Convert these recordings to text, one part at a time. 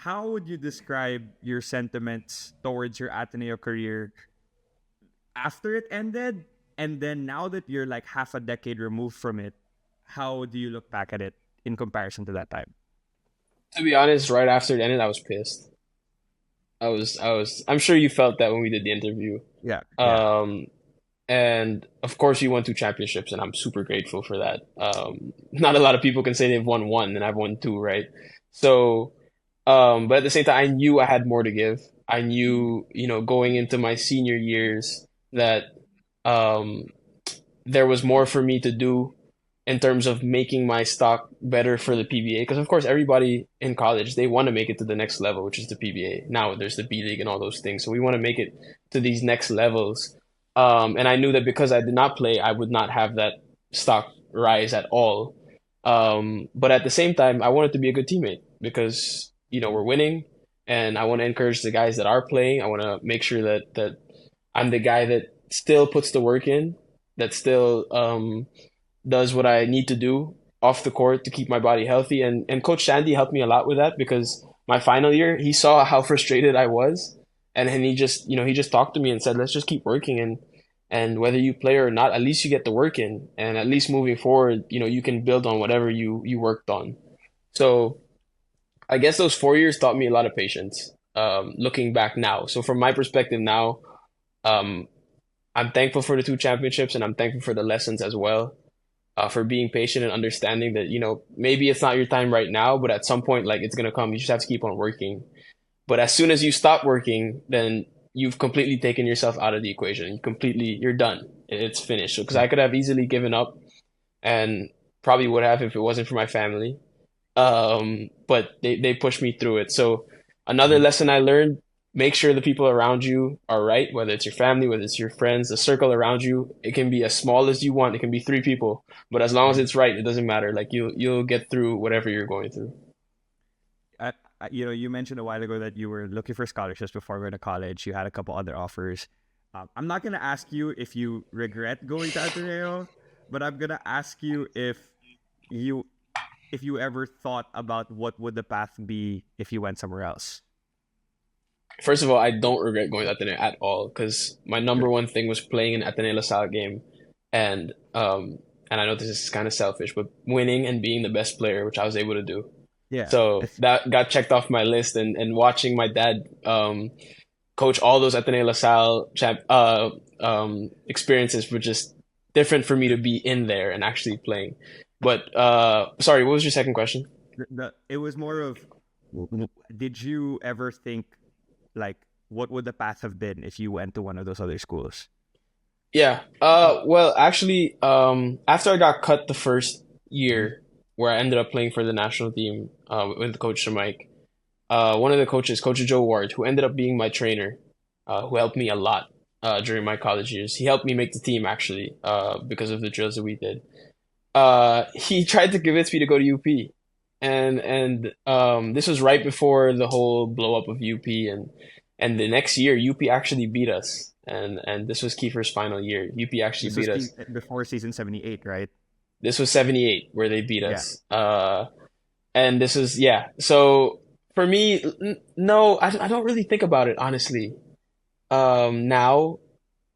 how would you describe your sentiments towards your Ateneo career after it ended? And then now that you're like half a decade removed from it, how do you look back at it in comparison to that time? To be honest, right after it ended, I was pissed. I'm sure you felt that when we did the interview. Yeah, yeah. Um, and of course, we won two championships, and I'm super grateful for that. Not a lot of people can say they've won one, and I've won two, right? So, but at the same time, I knew I had more to give. I knew, going into my senior years that um, there was more for me to do in terms of making my stock better for the PBA. Because of course, everybody in college they want to make it to the next level, which is the PBA. Now there's the B League and all those things, so we want to make it to these next levels. And I knew that because I did not play, I would not have that stock rise at all. But at the same time, I wanted to be a good teammate because we're winning, and I want to encourage the guys that are playing. I want to make sure that I'm the guy that still puts the work in, that still does what I need to do off the court to keep my body healthy. And Coach Sandy helped me a lot with that because my final year, he saw how frustrated I was, and he just he just talked to me and said, let's just keep working, and whether you play or not, at least you get the work in, and at least moving forward, you can build on whatever you worked on. So I guess those 4 years taught me a lot of patience. Looking back now, so from my perspective now, um, I'm thankful for the two championships, and I'm thankful for the lessons as well, for being patient and understanding that maybe it's not your time right now, but at some point, like, it's gonna come. You just have to keep on working. But as soon as you stop working, then you've completely taken yourself out of the equation. You're done. It's finished. Because I could have easily given up, and probably would have if it wasn't for my family. But they pushed me through it. So another Mhm. lesson I learned: make sure the people around you are right, whether it's your family, whether it's your friends, the circle around you. It can be as small as you want. It can be three people, but as long as Mhm. it's right, it doesn't matter. Like, you'll get through whatever you're going through. You mentioned a while ago that you were looking for scholarships before going to college. You had a couple other offers. I'm not gonna ask you if you regret going to Ateneo, but I'm gonna ask you you if you ever thought about what would the path be if you went somewhere else. First of all, I don't regret going to Ateneo at all because my number Good. one thing was playing an Ateneo LaSalle game, and and I know this is kind of selfish, but winning and being the best player, which I was able to do. Yeah. So that got checked off my list, and watching my dad coach all those Ateneo LaSalle experiences were just different for me to be in there and actually playing. But sorry, what was your second question? It was more of, did you ever think, like, what would the path have been if you went to one of those other schools? Yeah. Well, actually, after I got cut the first Mhm. year, where I ended up playing for the national team, with Coach Mike, one of the coaches, Coach Joe Ward, who ended up being my trainer, who helped me a lot during my college years. He helped me make the team actually, because of the drills that we did. He tried to convince me to go to UP, and this was right before the whole blow up of UP, and the next year UP actually beat us, and this was Kiefer's final year. UP actually This was beat us. before season 78, right? This was 78 where they beat Yeah. us. And this is, yeah. So for me, no, I don't really think about it honestly. Now,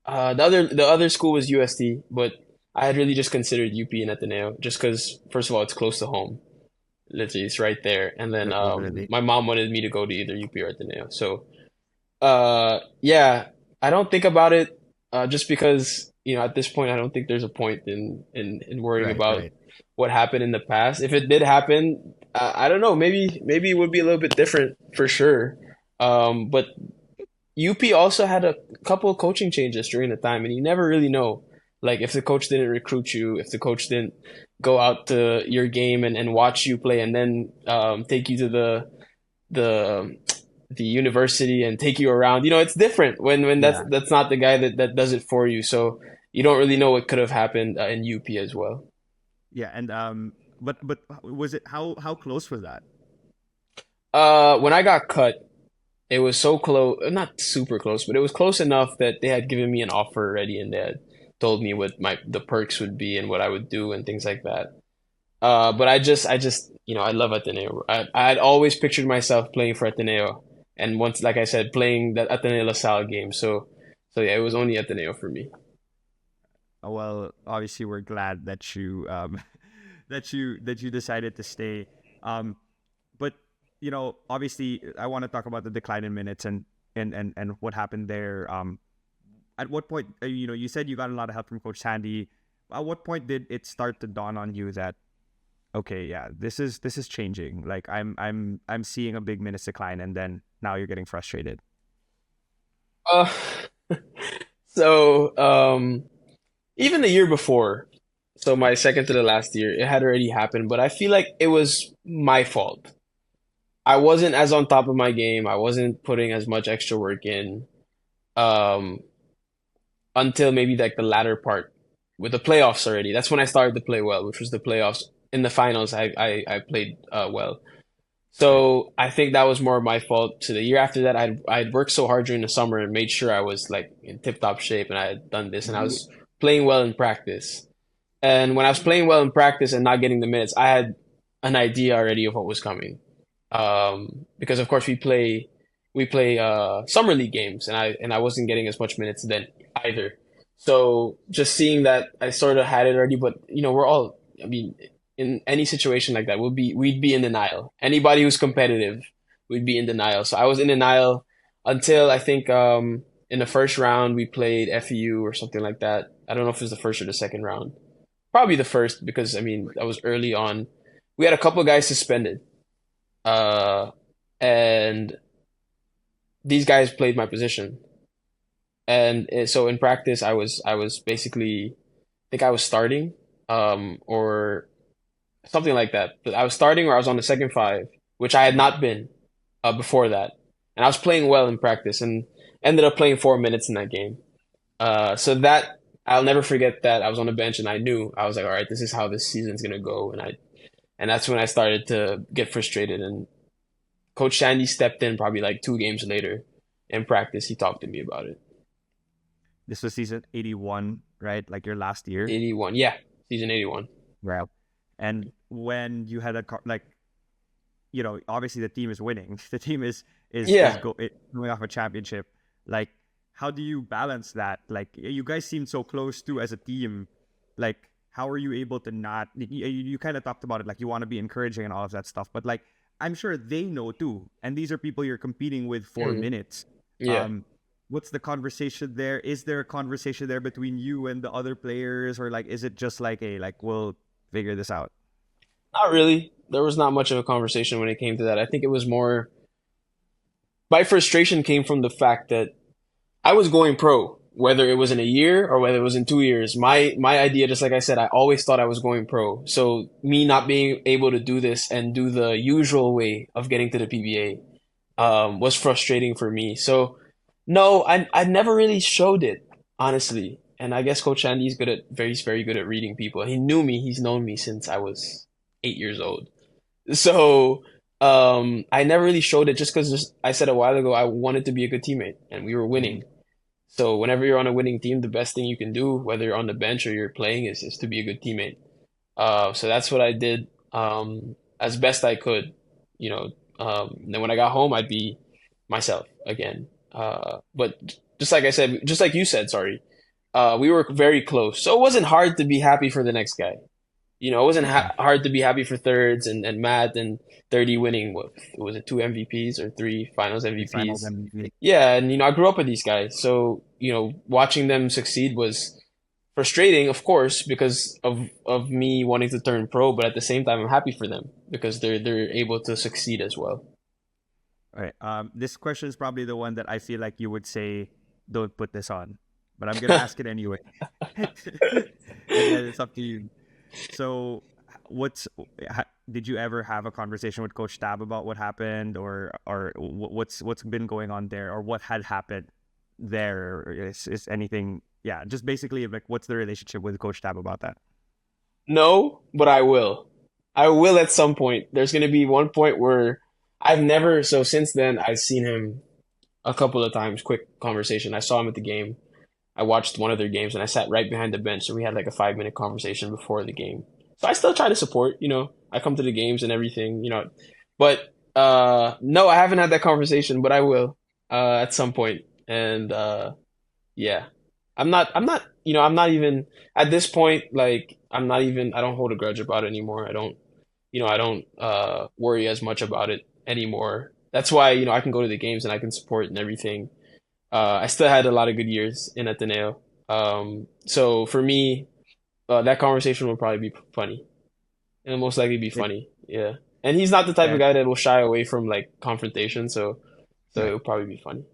the other school was UST, but I had really just considered UP and Ateneo just because, first of all, it's close to home. Literally, it's right there. And then Literally. my mom wanted me to go to either UP or Ateneo. So yeah, I don't think about it, just because, at this point I don't think there's a point in worrying Right, about right. what happened in the past. If it did happen, I don't know, maybe it would be a little bit different for sure. But UP also had a couple of coaching changes during the time, and you never really know. Like, if the coach didn't recruit you, if the coach didn't go out to your game and watch you play, and then take you to the the university and take you around. It's different when that's Yeah. that's not the guy that does it for you. So you don't really know what could have happened in UP as well. Yeah, and but was it how close was that? When I got cut, it was so close, not super close, but it was close enough that they had given me an offer already, and they had told me what the perks would be and what I would do and things like that. But I love Ateneo. I'd always pictured myself playing for Ateneo, and once, like I said, playing that Ateneo LaSalle game. So yeah, it was only Ateneo for me. Well, obviously, we're glad that you that you decided to stay. But obviously, I want to talk about the decline in minutes and what happened there. At what point, you said you got a lot of help from Coach Sandy. At what point did it start to dawn on you that, okay, yeah, this is changing. Like I'm seeing a big minutes decline, and then now you're getting frustrated. Uh, so even the year before, so my second to the last year, it had already happened, but I feel like it was my fault. I wasn't as on top of my game. I wasn't putting as much extra work in. Um, until maybe like the latter part with the playoffs already. That's when I started to play well, which was the playoffs. In the finals, I played well. Right. So I think that was more my fault. So the year after that, I'd worked so hard during the summer and made sure I was like in tip top shape and I had done this and I was playing well in practice. And when I was playing well in practice and not getting the minutes, I had an idea already of what was coming. Because of course we play summer league games and I wasn't getting as much minutes then either. So just seeing that I sort of had it already, but we're all, I mean, in any situation like that, we'd be in denial. Anybody who's competitive, we'd be in denial. So I was in denial until I think in the first round we played FEU or something like that. I don't know if it was the first or the second round. Probably the first because I mean that was early on. We had a couple of guys suspended. Uh, and these guys played my position. And so in practice, I was basically, I think I was starting, or something like that. But I was starting or I was on the second five, which I had not been before that. And I was playing well in practice and ended up playing 4 minutes in that game. So that I'll never forget that I was on the bench and I knew I was like, all right, this is how this season's gonna go. And that's when I started to get frustrated. And Coach Shandy stepped in probably like 2 games later in practice. He talked to me about it. This was season 81, right? Like your last year. 81. Yeah, season 81. Right. And when you had like, obviously the team is winning. The team is Yeah. going off a championship. Like, how do you balance that? Like, you guys seem so close too as a team. Like, how are you able to not? You kind of talked about it, like you want to be encouraging and all of that stuff. But like, I'm sure they know too. And these are people you're competing with for Mhm. minutes. Yeah. Um, what's the conversation there? Is there a conversation there between you and the other players, or like, is it just like a like we'll figure this out? Not really. There was not much of a conversation when it came to that. I think it was more my frustration came from the fact that I was going pro, whether it was in a year or whether it was in 2 years. My idea, just like I said, I always thought I was going pro. So me not being able to do this and do the usual way of getting to the PBA was frustrating for me. So no, I never really showed it, honestly. And I guess Coach Andy's very good at reading people. He knew me. He's known me since I was 8 years old. So I never really showed it just because I said a while ago I wanted to be a good teammate and we were Mhm. winning. So whenever you're on a winning team, the best thing you can do, whether you're on the bench or you're playing, is to be a good teammate. So that's what I did as best I could. You know, then when I got home, I'd be myself again. But just like I said, just like you said, sorry, we were very close. So it wasn't hard to be happy for the next guy. It wasn't Yeah. hard to be happy for thirds and Matt and 30 winning. What was it, two MVPs or three Finals The finals MVPs? MVP. Yeah, and I grew up with these guys, so watching them succeed was frustrating, of course, because of me wanting to turn pro, but at the same time, I'm happy for them because they're able to succeed as well. All right. This question is probably the one that I feel like you would say, "Don't put this on," but I'm gonna ask it anyway, and then it's up to you. So, what's did you ever have a conversation with Coach Tab about what happened, or what's been going on there, or what had happened there? Or is anything? Yeah, just basically like what's the relationship with Coach Tab about that? No, but I will. I will at some point. There's going to be one point where I've never, so since then, I've seen him a couple of times, quick conversation. I saw him at the game. I watched one of their games and I sat right behind the bench. So we had like a 5 minute conversation before the game. So I still try to support, I come to the games and everything, but no, I haven't had that conversation, but I will at some point. And yeah. I'm not even at this point, like I don't hold a grudge about it anymore. I don't worry as much about it anymore. That's why, I can go to the games and I can support and everything. I still had a lot of good years in Ateneo. So for me, that conversation will probably be funny. It'll most likely be It, funny. Yeah. And he's not the type of yeah, guy that will shy away from like confrontation, so yeah. it'll probably be funny.